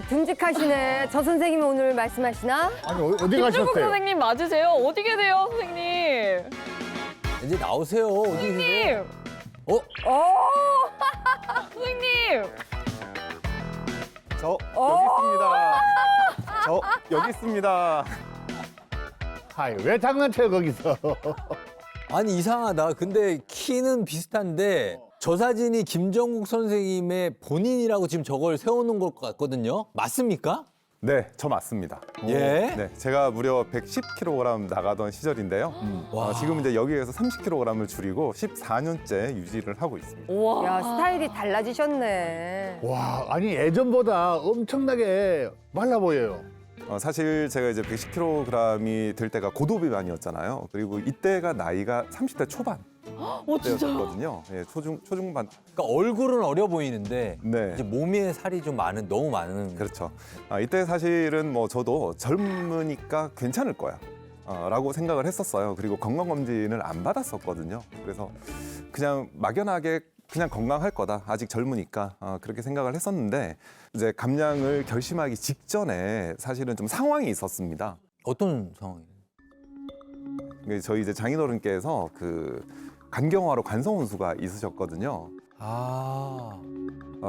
듬직하시네. 저 선생님이 오늘 말씀하시나? 아니 어디 김종국 가셨어요? 선생님 맞으세요? 어디 계세요, 선생님? 이제 나오세요. 어디 계세요? 선생님! 어? 선생님! 저 여기 있습니다. 저 여기 있습니다. 아이 왜 장난쳐요 거기서? 아니 이상하다. 근데 키는 비슷한데 저 사진이 김정국 선생님의 본인이라고 지금 저걸 세워놓은 것 같거든요. 맞습니까? 네, 저 맞습니다. 예. 네, 제가 무려 110kg 나가던 시절인데요. 와. 지금 이제 여기에서 30kg을 줄이고 14년째 유지를 하고 있습니다. 우와. 야, 스타일이 달라지셨네. 와 아니 예전보다 엄청나게 말라 보여요. 사실 제가 이제 110kg이 될 때가 고도비만이었잖아요. 그리고 이때가 나이가 30대 초반 진짜요? 때였거든요. 예, 초중반. 그러니까 얼굴은 어려 보이는데 네. 이제 몸에 살이 좀 너무 많은. 그렇죠. 이때 사실은 뭐 저도 젊으니까 괜찮을 거야. 라고 생각을 했었어요. 그리고 건강검진을 안 받았었거든요. 그래서 그냥 막연하게 그냥 건강할 거다. 아직 젊으니까 그렇게 생각을 했었는데 이제 감량을 결심하기 직전에 사실은 좀 상황이 있었습니다. 어떤 상황이에요? 저희 이제 장인어른께서 그 간경화로 관성혼수가 있으셨거든요. 아.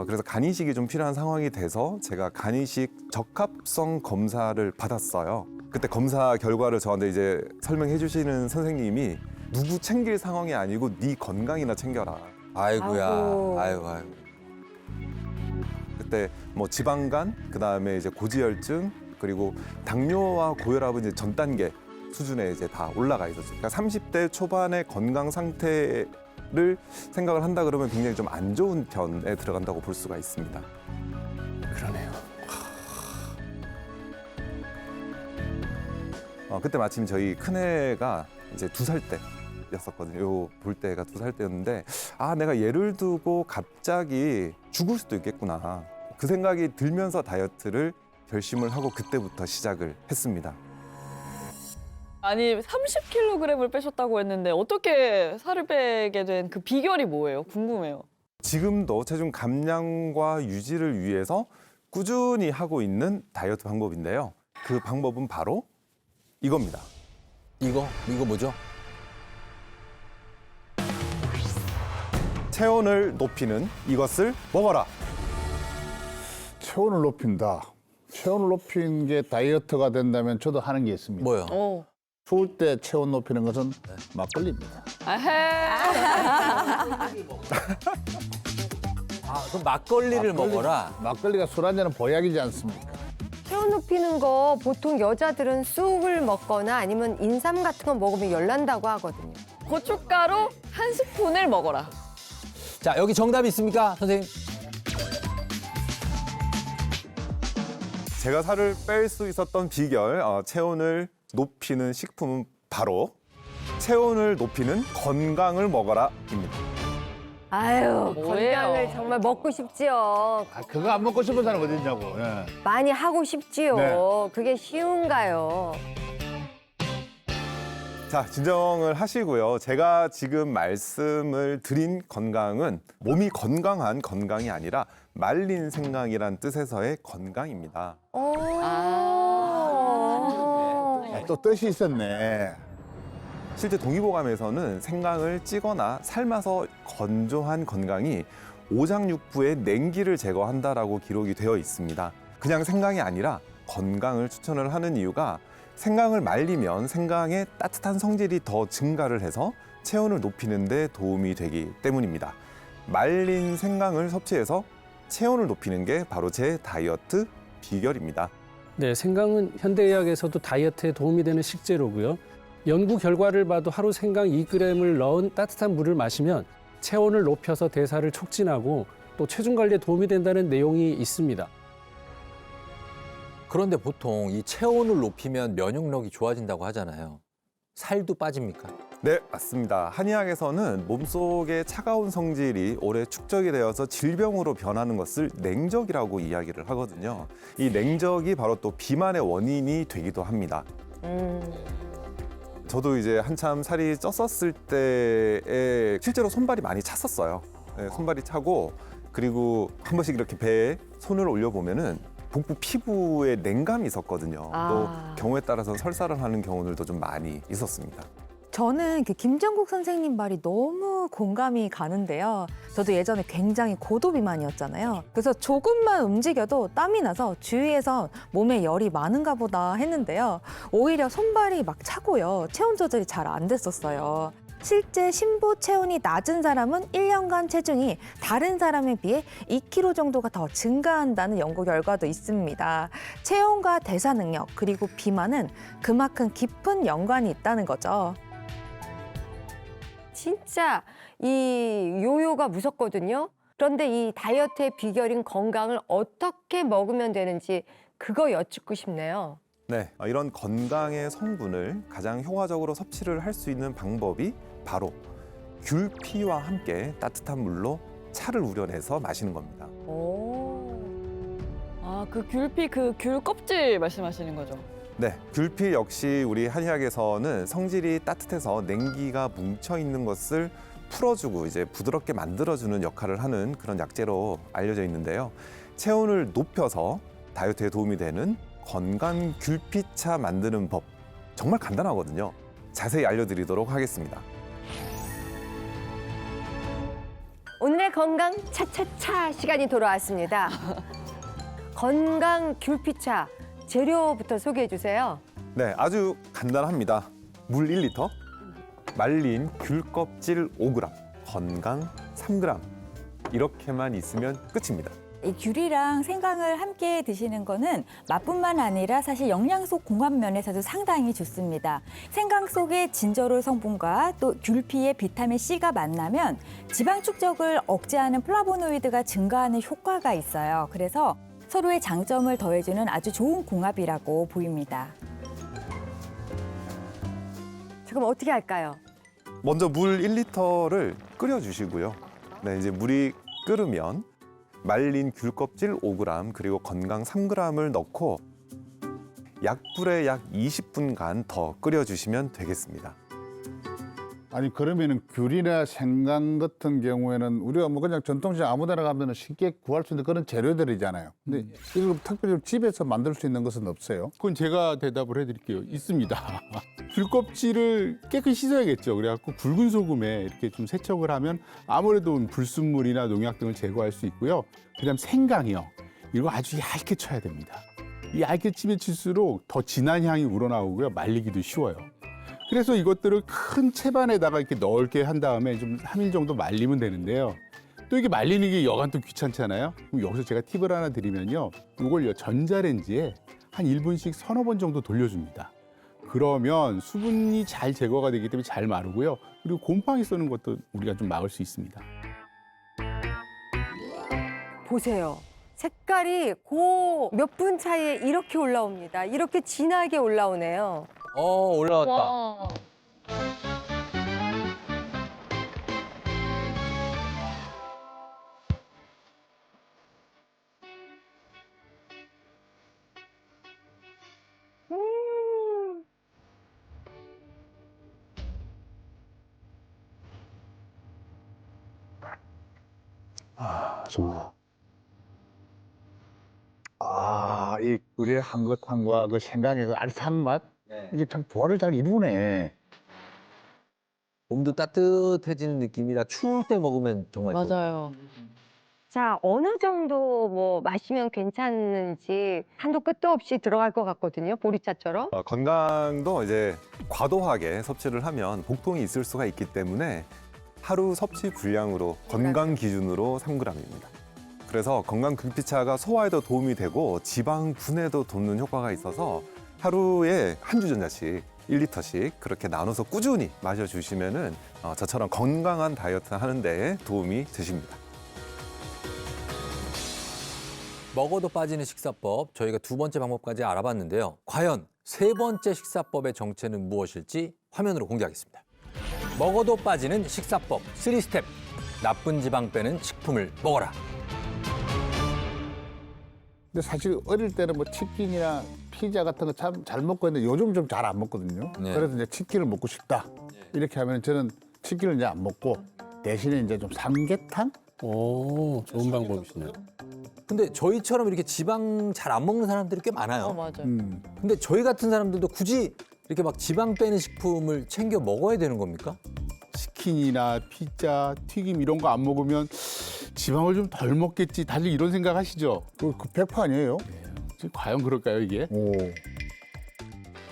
그래서 간이식이 좀 필요한 상황이 돼서 제가 간이식 적합성 검사를 받았어요. 그때 검사 결과를 저한테 이제 설명해 주시는 선생님이 누구 챙길 상황이 아니고 네 건강이나 챙겨라. 아이고야. 아이고. 아이고. 그때 뭐 지방간, 그다음에 이제 고지혈증, 그리고 당뇨와 고혈압은 이제 전 단계 수준에 이제 다 올라가 있었죠. 그러니까 30대 초반의 건강 상태를 생각을 한다 그러면 굉장히 좀 안 좋은 편에 들어간다고 볼 수가 있습니다. 그러네요. 그때 마침 저희 큰애가 이제 2살 때였었거든요. 요 볼 때가 2살 때였는데 내가 얘를 두고 갑자기 죽을 수도 있겠구나. 그 생각이 들면서 다이어트를 결심을 하고 그때부터 시작을 했습니다. 아니 30kg을 빼셨다고 했는데 어떻게 살을 빼게 된 그 비결이 뭐예요? 궁금해요. 지금도 체중 감량과 유지를 위해서 꾸준히 하고 있는 다이어트 방법인데요. 그 방법은 바로 이겁니다. 이거 뭐죠? 체온을 높이는 이것을 먹어라. 체온을 높인다. 체온을 높인 게 다이어트가 된다면 저도 하는 게 있습니다. 뭐요? 어. 추울 때 체온 높이는 것은 막걸리입니다. 아헤. 그럼 막걸리를 먹어라. 막걸리가 술 한 잔은 보약이지 않습니까? 체온 높이는 거 보통 여자들은 쑥을 먹거나 아니면 인삼 같은 거 먹으면 열난다고 하거든요. 고춧가루 한 스푼을 먹어라. 자, 여기 정답이 있습니까, 선생님? 제가 살을 뺄 수 있었던 비결, 체온을 높이는 식품은 바로 체온을 높이는 건강을 먹어라입니다. 아유, 뭐예요? 건강을 정말 먹고 싶지요. 그거 안 먹고 싶은 사람 어디 있냐고. 예. 많이 하고 싶지요. 네. 그게 쉬운가요? 자, 진정을 하시고요. 제가 지금 말씀을 드린 건강은 몸이 건강한 건강이 아니라 말린 생강이란 뜻에서의 건강입니다. 또 뜻이 있었네. 실제 동의보감에서는 생강을 찌거나 삶아서 건조한 건강이 오장육부의 냉기를 제거한다라고 기록이 되어 있습니다. 그냥 생강이 아니라 건강을 추천을 하는 이유가 생강을 말리면 생강의 따뜻한 성질이 더 증가를 해서 체온을 높이는 데 도움이 되기 때문입니다. 말린 생강을 섭취해서 체온을 높이는 게 바로 제 다이어트 비결입니다. 네, 생강은 현대의학에서도 다이어트에 도움이 되는 식재료고요. 연구 결과를 봐도 하루 생강 2g을 넣은 따뜻한 물을 마시면 체온을 높여서 대사를 촉진하고 또 체중 관리에 도움이 된다는 내용이 있습니다. 그런데 보통 이 체온을 높이면 면역력이 좋아진다고 하잖아요. 살도 빠집니까? 네, 맞습니다. 한의학에서는 몸속의 차가운 성질이 오래 축적이 되어서 질병으로 변하는 것을 냉적이라고 이야기를 하거든요. 이 냉적이 바로 또 비만의 원인이 되기도 합니다. 저도 이제 한참 살이 쪘었을 때에 실제로 손발이 많이 찼었어요. 네, 손발이 차고 그리고 한 번씩 이렇게 배에 손을 올려보면은 복부 피부에 냉감이 있었거든요. 아. 또 경우에 따라서 설사를 하는 경우들도 좀 많이 있었습니다. 저는 그 김정국 선생님 말이 너무 공감이 가는데요. 저도 예전에 굉장히 고도 비만이었잖아요. 그래서 조금만 움직여도 땀이 나서 주위에서 몸에 열이 많은가 보다 했는데요. 오히려 손발이 막 차고요. 체온 조절이 잘 안 됐었어요. 실제 심부 체온이 낮은 사람은 1년간 체중이 다른 사람에 비해 2kg 정도가 더 증가한다는 연구 결과도 있습니다. 체온과 대사 능력 그리고 비만은 그만큼 깊은 연관이 있다는 거죠. 진짜 이 요요가 무섭거든요. 그런데 이 다이어트의 비결인 건강을 어떻게 먹으면 되는지 그거 여쭙고 싶네요. 네, 이런 건강의 성분을 가장 효과적으로 섭취를 할 수 있는 방법이 바로 귤피와 함께 따뜻한 물로 차를 우려내서 마시는 겁니다. 오. 아, 그 귤피 그 귤 껍질 말씀하시는 거죠? 네, 귤피 역시 우리 한의학에서는 성질이 따뜻해서 냉기가 뭉쳐 있는 것을 풀어주고 이제 부드럽게 만들어주는 역할을 하는 그런 약재로 알려져 있는데요. 체온을 높여서 다이어트에 도움이 되는 건강 귤피차 만드는 법 정말 간단하거든요. 자세히 알려드리도록 하겠습니다. 오늘의 건강 차차차 시간이 돌아왔습니다. 건강 귤피차 재료부터 소개해 주세요. 네, 아주 간단합니다. 물 1리터, 말린 귤 껍질 5g, 건강 3g 이렇게만 있으면 끝입니다. 이 귤이랑 생강을 함께 드시는 거는 맛뿐만 아니라 사실 영양소 공급 면에서도 상당히 좋습니다. 생강 속의 진저롤 성분과 또 귤피의 비타민 C가 만나면 지방 축적을 억제하는 플라보노이드가 증가하는 효과가 있어요. 그래서 서로의 장점을 더해주는 아주 좋은 궁합이라고 보입니다. 지금 어떻게 할까요? 먼저 물 1리터를 끓여주시고요. 네, 이제 물이 끓으면 말린 귤 껍질 5g 그리고 건강 3g을 넣고 약불에 약 20분간 더 끓여주시면 되겠습니다. 아니 그러면은 귤이나 생강 같은 경우에는 우리가 뭐 그냥 전통시장 아무데나 가면 쉽게 구할 수 있는 그런 재료들이잖아요. 근데 이걸 특별히 집에서 만들 수 있는 것은 없어요. 그건 제가 대답을 해드릴게요. 있습니다. 귤 껍질을 깨끗이 씻어야겠죠. 그래갖고 굵은 소금에 이렇게 좀 세척을 하면 아무래도 불순물이나 농약 등을 제거할 수 있고요. 그다음 생강이요. 이거 아주 얇게 쳐야 됩니다. 이 얇게 치면 칠수록 더 진한 향이 우러나오고요. 말리기도 쉬워요. 그래서 이것들을 큰 채반에다가 이렇게 넓게 한 다음에 좀 3일 정도 말리면 되는데요. 또 이게 말리는 게 여간 또 귀찮잖아요. 그럼 여기서 제가 팁을 하나 드리면요. 이걸요 전자레인지에 한 1분씩 서너 번 정도 돌려줍니다. 그러면 수분이 잘 제거가 되기 때문에 잘 마르고요. 그리고 곰팡이 쓰는 것도 우리가 좀 막을 수 있습니다. 보세요. 색깔이 그 몇 분 차이에 이렇게 올라옵니다. 이렇게 진하게 올라오네요. 올라왔다. 좋아. 이 꿀의 향긋함과 그 생강의 그 알싸한 맛 이게 참 조화를 잘 이루네. 몸도 따뜻해지는 느낌이라 추울 때 먹으면 정말 좋아요. 맞아요. 자, 어느 정도 뭐 마시면 괜찮은지 한도 끝도 없이 들어갈 것 같거든요. 보리차처럼. 건강도 이제 과도하게 섭취를 하면 복통이 있을 수가 있기 때문에 하루 섭취 분량으로 건강 기준으로 3g입니다. 그래서 건강 귤피차가 소화에도 도움이 되고 지방 분해도 돕는 효과가 있어서 하루에 한 주전자씩 1리터씩 그렇게 나눠서 꾸준히 마셔주시면은 저처럼 건강한 다이어트 하는 데 도움이 되십니다. 먹어도 빠지는 식사법, 저희가 두 번째 방법까지 알아봤는데요. 과연 세 번째 식사법의 정체는 무엇일지 화면으로 공개하겠습니다. 먹어도 빠지는 식사법 3스텝. 나쁜 지방 빼는 식품을 먹어라. 근데 사실 어릴 때는 뭐 치킨이나 피자 같은 거 참 잘 먹고 했는데 요즘 좀 잘 안 먹거든요. 네. 그래서 이제 치킨을 먹고 싶다. 이렇게 하면 저는 치킨을 이제 안 먹고 대신에 이제 좀 삼계탕? 오, 좋은 방법이시네요. 근데 저희처럼 이렇게 지방 잘 안 먹는 사람들이 꽤 많아요. 맞아요. 근데 저희 같은 사람들도 굳이 이렇게 막 지방 빼는 식품을 챙겨 먹어야 되는 겁니까? 치킨이나 피자, 튀김 이런 거 안 먹으면 지방을 좀 덜 먹겠지. 다들 이런 생각 하시죠? 그 100% 아니에요? 지금 과연 그럴까요, 이게? 오.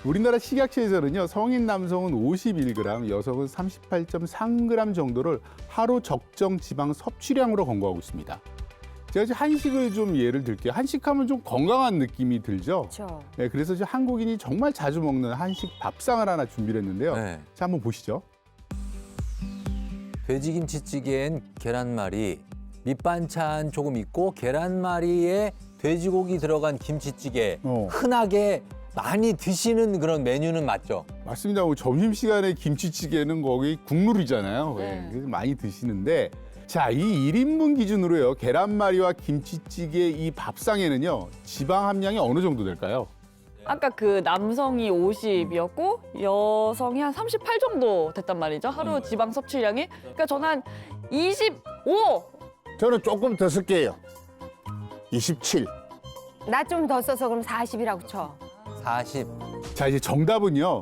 우리나라 식약처에서는요, 성인 남성은 51g, 여성은 38.3g 정도를 하루 적정 지방 섭취량으로 권고하고 있습니다. 제가 지금 한식을 좀 예를 들게요. 한식하면 좀 건강한 느낌이 들죠? 그렇죠. 네, 그래서 지금 한국인이 정말 자주 먹는 한식 밥상을 하나 준비를 했는데요. 네. 자, 한번 보시죠. 돼지김치찌개엔 계란말이, 밑반찬 조금 있고 계란말이에 돼지고기 들어간 김치찌개. 흔하게 많이 드시는 그런 메뉴는 맞죠? 맞습니다. 점심시간에 김치찌개는 거기 국물이잖아요. 네. 그래서 많이 드시는데 자, 이 1인분 기준으로요. 계란말이와 김치찌개 이 밥상에는요. 지방 함량이 어느 정도 될까요? 아까 그 남성이 50이었고 여성이 한 38 정도 됐단 말이죠. 하루 지방 섭취량이. 그러니까 저는 한 25. 저는 조금 더 쓸게요. 27. 나 좀 더 써서 그럼 40이라고 쳐. 40. 자, 이제 정답은요.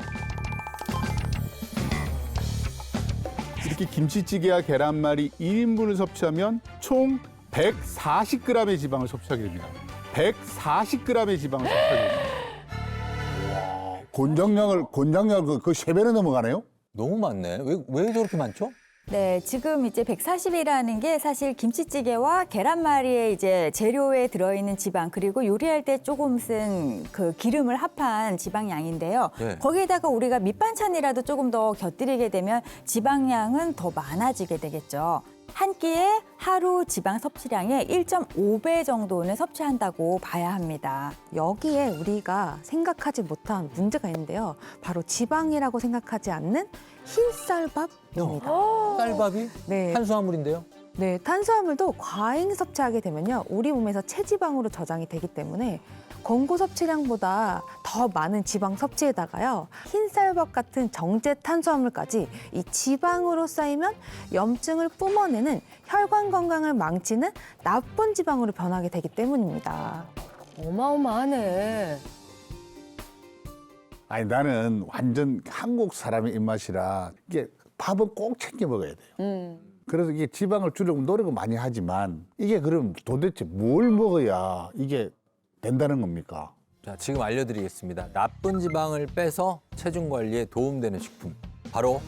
이렇게 김치찌개와 계란말이 1인분을 섭취하면 총 140g의 지방을 섭취하게 됩니다. 140g의 지방을 섭취하게 됩니다. 권장량을 그 3배나 넘어가네요? 너무 많네. 왜 저렇게 많죠? 네, 지금 이제 140이라는 게 사실 김치찌개와 계란말이에 이제 재료에 들어있는 지방 그리고 요리할 때 조금 쓴 그 기름을 합한 지방량인데요. 네. 거기에다가 우리가 밑반찬이라도 조금 더 곁들이게 되면 지방량은 더 많아지게 되겠죠. 한 끼에 하루 지방 섭취량의 1.5배 정도는 섭취한다고 봐야 합니다. 여기에 우리가 생각하지 못한 문제가 있는데요. 바로 지방이라고 생각하지 않는 흰쌀밥입니다. 쌀밥이 네, 탄수화물인데요. 네, 탄수화물도 과잉 섭취하게 되면요, 우리 몸에서 체지방으로 저장이 되기 때문에 권고 섭취량보다 더 많은 지방 섭취에다가요, 흰쌀밥 같은 정제 탄수화물까지 이 지방으로 쌓이면 염증을 뿜어내는 혈관 건강을 망치는 나쁜 지방으로 변하게 되기 때문입니다. 어마어마하네. 아니, 나는 완전 한국 사람의 입맛이라 이게 밥은 꼭 챙겨 먹어야 돼요. 그래서 이게 지방을 줄이려고 노력을 많이 하지만 이게 그럼 도대체 뭘 먹어야 이게 된다는 겁니까? 자, 지금 알려드리겠습니다. 나쁜 지방을 빼서 체중 관리에 도움되는 식품. 바로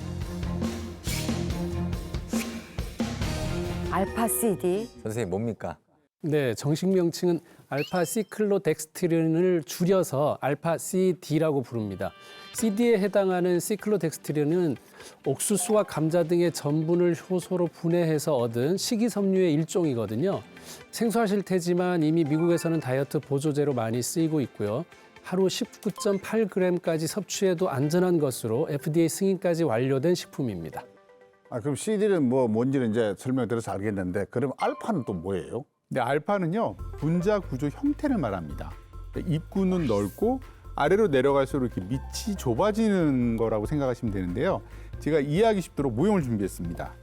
알파-CD. 선생님 뭡니까? 네, 정식 명칭은 알파-시클로덱스트린을 줄여서 알파-CD라고 부릅니다. CD에 해당하는 시클로덱스트린은 옥수수와 감자 등의 전분을 효소로 분해해서 얻은 식이섬유의 일종이거든요. 생소하실 테지만 이미 미국에서는 다이어트 보조제로 많이 쓰이고 있고요. 하루 19.8g까지 섭취해도 안전한 것으로 FDA 승인까지 완료된 식품입니다. 아, 그럼 CD는 뭔지는 이제 설명드려서 알겠는데 그럼 알파는 또 뭐예요? 네, 알파는요, 분자 구조 형태를 말합니다. 입구는 넓고 아래로 내려갈수록 이렇게 밑이 좁아지는 거라고 생각하시면 되는데요. 제가 이해하기 쉽도록 모형을 준비했습니다.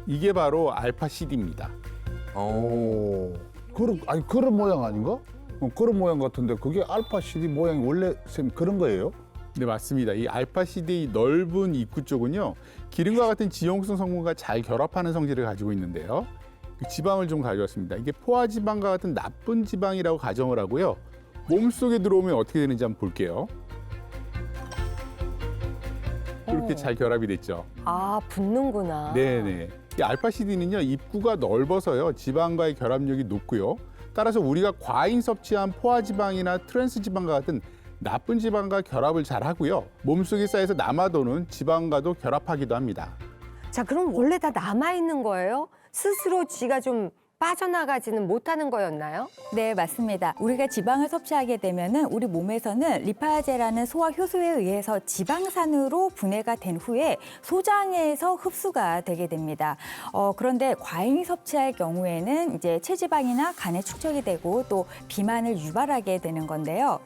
이게 바로 알파-CD입니다. 오, 그런 모양 아닌가? 그런 모양 같은데 그게 알파 CD 모양이 원래 쌤 그런 거예요? 네, 맞습니다. 이 알파-CD 넓은 입구 쪽은요, 기름과 같은 지용성 성분과 잘 결합하는 성질을 가지고 있는데요. 지방을 좀 가져왔습니다. 이게 포화지방과 같은 나쁜 지방이라고 가정을 하고요. 몸속에 들어오면 어떻게 되는지 한번 볼게요. 이렇게 잘 결합이 됐죠. 아, 붙는구나. 네네. 이 알파-CD는요, 입구가 넓어서요, 지방과의 결합력이 높고요. 따라서 우리가 과잉 섭취한 포화지방이나 트랜스지방과 같은 나쁜 지방과 결합을 잘 하고요. 몸속에 쌓여서 남아도는 지방과도 결합하기도 합니다. 자, 그럼 원래 다 남아있는 거예요? 스스로 지가 좀 빠져나가지는 못하는 거였나요? 네, 맞습니다. 우리가 지방을 섭취하게 되면은 우리 몸에서는 리파제라는 소화 효소에 의해서 지방산으로 분해가 된 후에 소장에서 흡수가 되게 됩니다. 그런데 과잉 섭취할 경우에는 이제 체지방이나 간에 축적이 되고 또 비만을 유발하게 되는 건데요.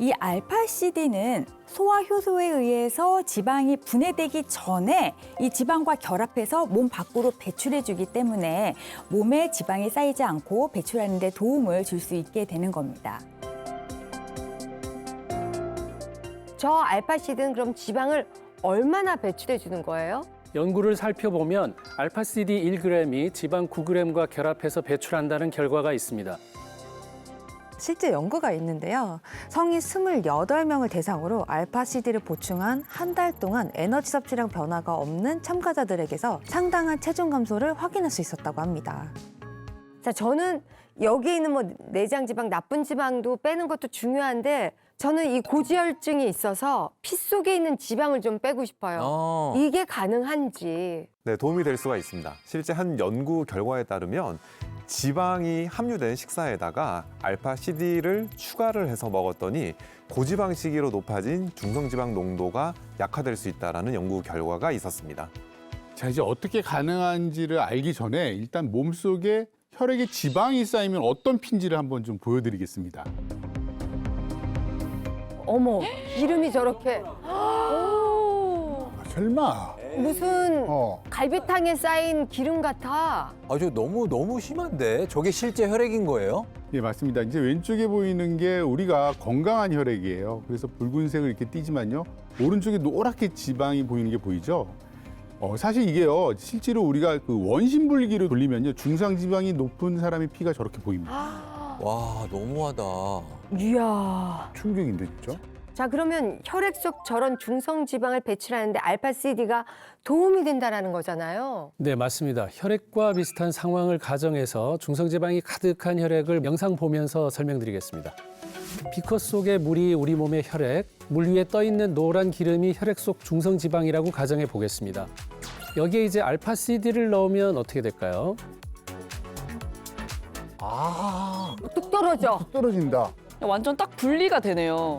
이 알파CD는 소화 효소에 의해서 지방이 분해되기 전에 이 지방과 결합해서 몸 밖으로 배출해 주기 때문에 몸에 지방이 쌓이지 않고 배출하는 데 도움을 줄 수 있게 되는 겁니다. 저 알파시드는 그럼 지방을 얼마나 배출해 주는 거예요? 연구를 살펴보면 알파CD 1g이 지방 9g과 결합해서 배출한다는 결과가 있습니다. 실제 연구가 있는데요. 성인 28명을 대상으로 알파CD를 보충한 한 달 동안 에너지 섭취량 변화가 없는 참가자들에게서 상당한 체중 감소를 확인할 수 있었다고 합니다. 자, 저는 여기에 있는 뭐 내장 지방, 나쁜 지방도 빼는 것도 중요한데 저는 이 고지혈증이 있어서 피 속에 있는 지방을 좀 빼고 싶어요. 이게 가능한지. 네, 도움이 될 수가 있습니다. 실제 한 연구 결과에 따르면 지방이 함유된 식사에다가 알파CD를 추가를 해서 먹었더니 고지방식으로 높아진 중성지방 농도가 약화될 수 있다는 연구 결과가 있었습니다. 자, 이제 어떻게 가능한지를 알기 전에 일단 몸속에 혈액에 지방이 쌓이면 어떤 핀지를 한번 좀 보여드리겠습니다. 어머, 기름이 저렇게 설마. 무슨 어. 갈비탕에 쌓인 기름 같아. 저 너무 심한데 저게 실제 혈액인 거예요? 예, 맞습니다. 이제 왼쪽에 보이는 게 우리가 건강한 혈액이에요. 그래서 붉은색을 이렇게 띠지만요. 오른쪽에 노랗게 지방이 보이는 게 보이죠? 사실 이게요. 실제로 우리가 그 원심불기로 돌리면요. 중상지방이 높은 사람의 피가 저렇게 보입니다. 와, 너무하다. 이야. 충격인데 진짜. 자, 그러면 혈액 속 저런 중성 지방을 배출하는데 알파CD가 도움이 된다라는 거잖아요. 네, 맞습니다. 혈액과 비슷한 상황을 가정해서 중성지방이 가득한 혈액을 영상 보면서 설명드리겠습니다. 비커 속의 물이 우리 몸의 혈액, 물 위에 떠 있는 노란 기름이 혈액 속 중성지방이라고 가정해 보겠습니다. 여기에 이제 알파CD를 넣으면 어떻게 될까요? 뚝 떨어져. 떨어진다. 완전 딱 분리가 되네요.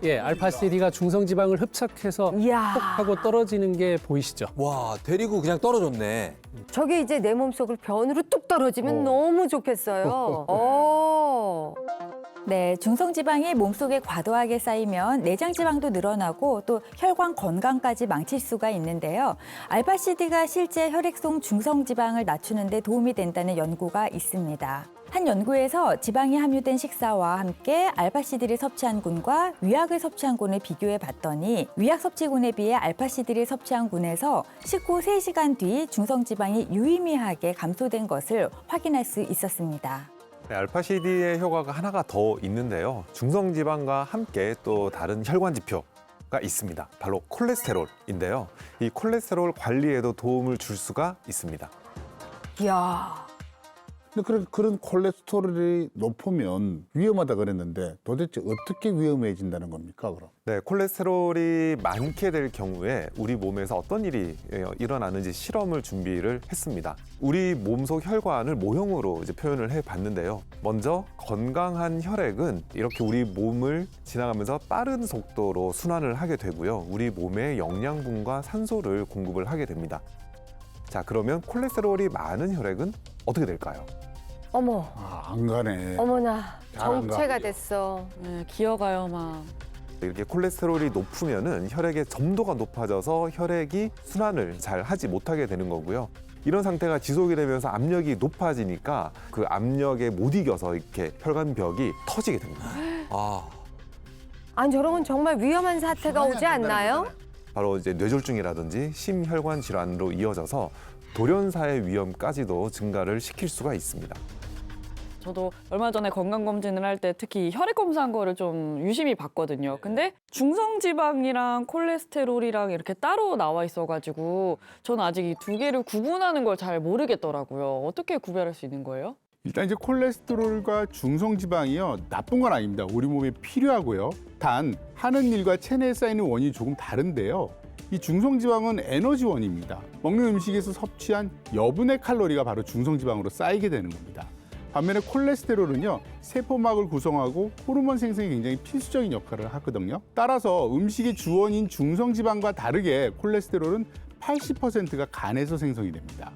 예, 알파CD가 중성지방을 흡착해서 이야. 톡 하고 떨어지는 게 보이시죠? 와, 데리고 그냥 떨어졌네. 저게 이제 내 몸속을 변으로 뚝 떨어지면 너무 좋겠어요. 네, 중성지방이 몸속에 과도하게 쌓이면 내장지방도 늘어나고 또 혈관 건강까지 망칠 수가 있는데요. 알파CD가 실제 혈액 속 중성지방을 낮추는 데 도움이 된다는 연구가 있습니다. 한 연구에서 지방이 함유된 식사와 함께 알파CD를 섭취한 군과 위약을 섭취한 군을 비교해 봤더니 위약 섭취군에 비해 알파CD를 섭취한 군에서 식후 3시간 뒤 중성지방이 유의미하게 감소된 것을 확인할 수 있었습니다. 네, 알파CD의 효과가 하나가 더 있는데요. 중성지방과 함께 또 다른 혈관 지표가 있습니다. 바로 콜레스테롤인데요. 이 콜레스테롤 관리에도 도움을 줄 수가 있습니다. 이야. 근데 그런 콜레스테롤이 높으면 위험하다 그랬는데 도대체 어떻게 위험해진다는 겁니까, 그럼? 네, 콜레스테롤이 많게 될 경우에 우리 몸에서 어떤 일이 일어나는지 실험을 준비를 했습니다. 우리 몸속 혈관을 모형으로 이제 표현을 해봤는데요. 먼저 건강한 혈액은 이렇게 우리 몸을 지나가면서 빠른 속도로 순환을 하게 되고요. 우리 몸에 영양분과 산소를 공급을 하게 됩니다. 자, 그러면 콜레스테롤이 많은 혈액은 어떻게 될까요? 어머, 안 가네. 어머나. 잘안 가. 정체가 됐어. 네, 기어가요, 막. 이렇게 콜레스테롤이 높으면은 혈액의 점도가 높아져서 혈액이 순환을 잘 하지 못하게 되는 거고요. 이런 상태가 지속이 되면서 압력이 높아지니까 그 압력에 못 이겨서 이렇게 혈관벽이 터지게 됩니다. 아니, 저러면 정말 위험한 사태가 오지 않나요? 바로 이제 뇌졸중이라든지 심혈관 질환으로 이어져서 돌연사의 위험까지도 증가를 시킬 수가 있습니다. 저도 얼마 전에 건강검진을 할 때 특히 혈액 검사한 거를 좀 유심히 봤거든요. 근데 중성지방이랑 콜레스테롤이랑 이렇게 따로 나와 있어가지고 저는 아직 이 두 개를 구분하는 걸 잘 모르겠더라고요. 어떻게 구별할 수 있는 거예요? 일단 이제 콜레스테롤과 중성지방이요. 나쁜 건 아닙니다. 우리 몸에 필요하고요. 단 하는 일과 체내에 쌓이는 원인이 조금 다른데요. 이 중성지방은 에너지원입니다. 먹는 음식에서 섭취한 여분의 칼로리가 바로 중성지방으로 쌓이게 되는 겁니다. 반면에 콜레스테롤은요, 세포막을 구성하고 호르몬 생성에 굉장히 필수적인 역할을 하거든요. 따라서 음식의 주원인 중성지방과 다르게 콜레스테롤은 80%가 간에서 생성이 됩니다.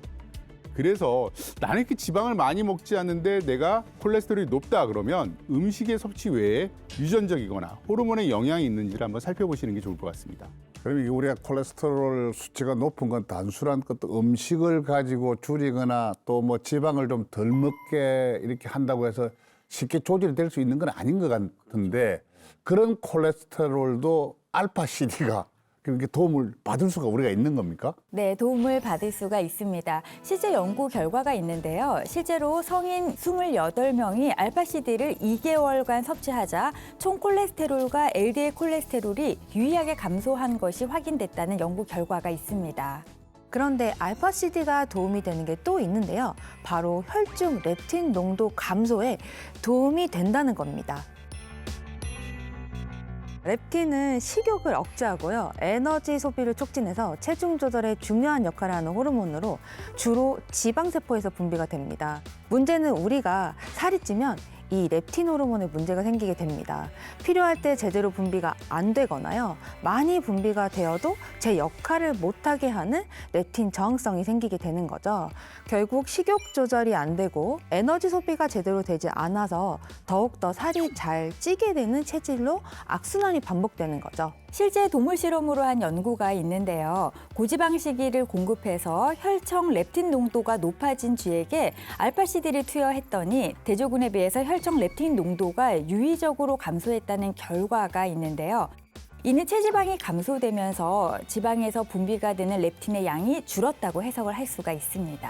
그래서 나는 이렇게 지방을 많이 먹지 않는데 내가 콜레스테롤이 높다 그러면 음식의 섭취 외에 유전적이거나 호르몬의 영향이 있는지를 한번 살펴보시는 게 좋을 것 같습니다. 그럼 이게 우리가 콜레스테롤 수치가 높은 건 단순한 것도 음식을 가지고 줄이거나 또 뭐 지방을 좀 덜 먹게 이렇게 한다고 해서 쉽게 조절될 수 있는 건 아닌 것 같은데 그런 콜레스테롤도 알파CD가 그렇게 도움을 받을 수가 우리가 있는 겁니까? 네, 도움을 받을 수가 있습니다. 실제 연구 결과가 있는데요. 실제로 성인 28명이 알파CD를 2개월간 섭취하자 총 콜레스테롤과 LDL 콜레스테롤이 유의하게 감소한 것이 확인됐다는 연구 결과가 있습니다. 그런데 알파CD가 도움이 되는 게 또 있는데요. 바로 혈중 렙틴 농도 감소에 도움이 된다는 겁니다. 렙틴은 식욕을 억제하고요. 에너지 소비를 촉진해서 체중 조절에 중요한 역할을 하는 호르몬으로 주로 지방세포에서 분비가 됩니다. 문제는 우리가 살이 찌면 이 렙틴 호르몬에 문제가 생기게 됩니다. 필요할 때 제대로 분비가 안 되거나요. 많이 분비가 되어도 제 역할을 못하게 하는 렙틴 저항성이 생기게 되는 거죠. 결국 식욕 조절이 안 되고 에너지 소비가 제대로 되지 않아서 더욱더 살이 잘 찌게 되는 체질로 악순환이 반복되는 거죠. 실제 동물 실험으로 한 연구가 있는데요. 고지방식이를 공급해서 혈청 렙틴 농도가 높아진 쥐에게 알파CD를 투여했더니 대조군에 비해서 혈청 렙틴 농도가 유의적으로 감소했다는 결과가 있는데요. 이는 체지방이 감소되면서 지방에서 분비가 되는 렙틴의 양이 줄었다고 해석을 할 수가 있습니다.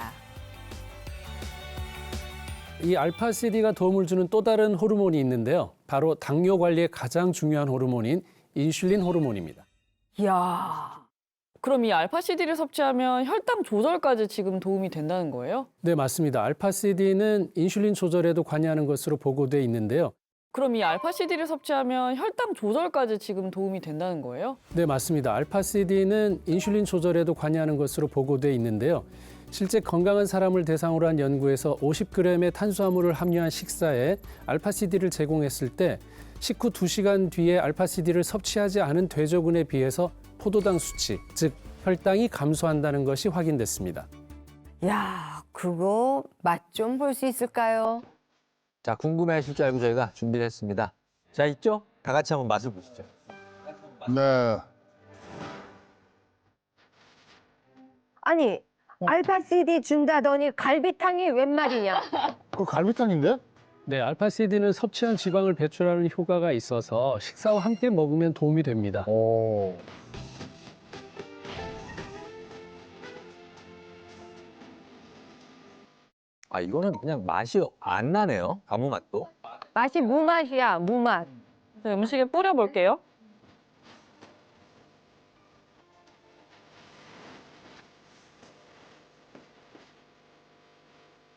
이 알파CD가 도움을 주는 또 다른 호르몬이 있는데요. 바로 당뇨 관리에 가장 중요한 호르몬인 인슐린 호르몬입니다. 이야. 그럼 이 알파CD를 섭취하면 혈당 조절까지 지금 도움이 된다는 거예요? 네, 맞습니다. 알파CD는 인슐린 조절에도 관여하는 것으로 보고돼 있는데요. 그럼 이 알파CD를 섭취하면 혈당 조절까지 지금 도움이 된다는 거예요? 네, 맞습니다. 알파CD는 인슐린 조절에도 관여하는 것으로 보고돼 있는데요. 실제 건강한 사람을 대상으로 한 연구에서 50g의 탄수화물을 함유한 식사에 알파CD를 제공했을 때 식후 2시간 뒤에 알파CD를 섭취하지 않은 돼지군에 비해서 포도당 수치, 즉 혈당이 감소한다는 것이 확인됐습니다. 야, 그거 맛 좀 볼 수 있을까요? 자, 궁금해하실 줄 알고 저희가 준비를 했습니다. 자, 있죠? 다 같이 한번 맛을 보시죠. 네. 아니, 알파CD 준다더니 갈비탕이 웬 말이냐? 그 갈비탕인데? 네, 알파CD는 섭취한 지방을 배출하는 효과가 있어서 식사와 함께 먹으면 도움이 됩니다. 오. 아, 이거는 그냥 맛이 안 나네요. 아무 맛도. 맛이 무맛이야, 무맛. 네, 음식에 뿌려볼게요.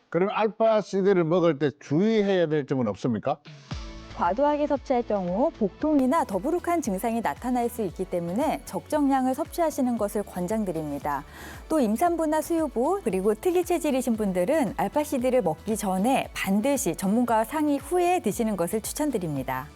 그럼 알파CD를 먹을 때 주의해야 될 점은 없습니까? 과도하게 섭취할 경우 복통이나 더부룩한 증상이 나타날 수 있기 때문에 적정량을 섭취하시는 것을 권장드립니다. 또 임산부나 수유부 그리고 특이 체질이신 분들은 알파CD를 먹기 전에 반드시 전문가와 상의 후에 드시는 것을 추천드립니다.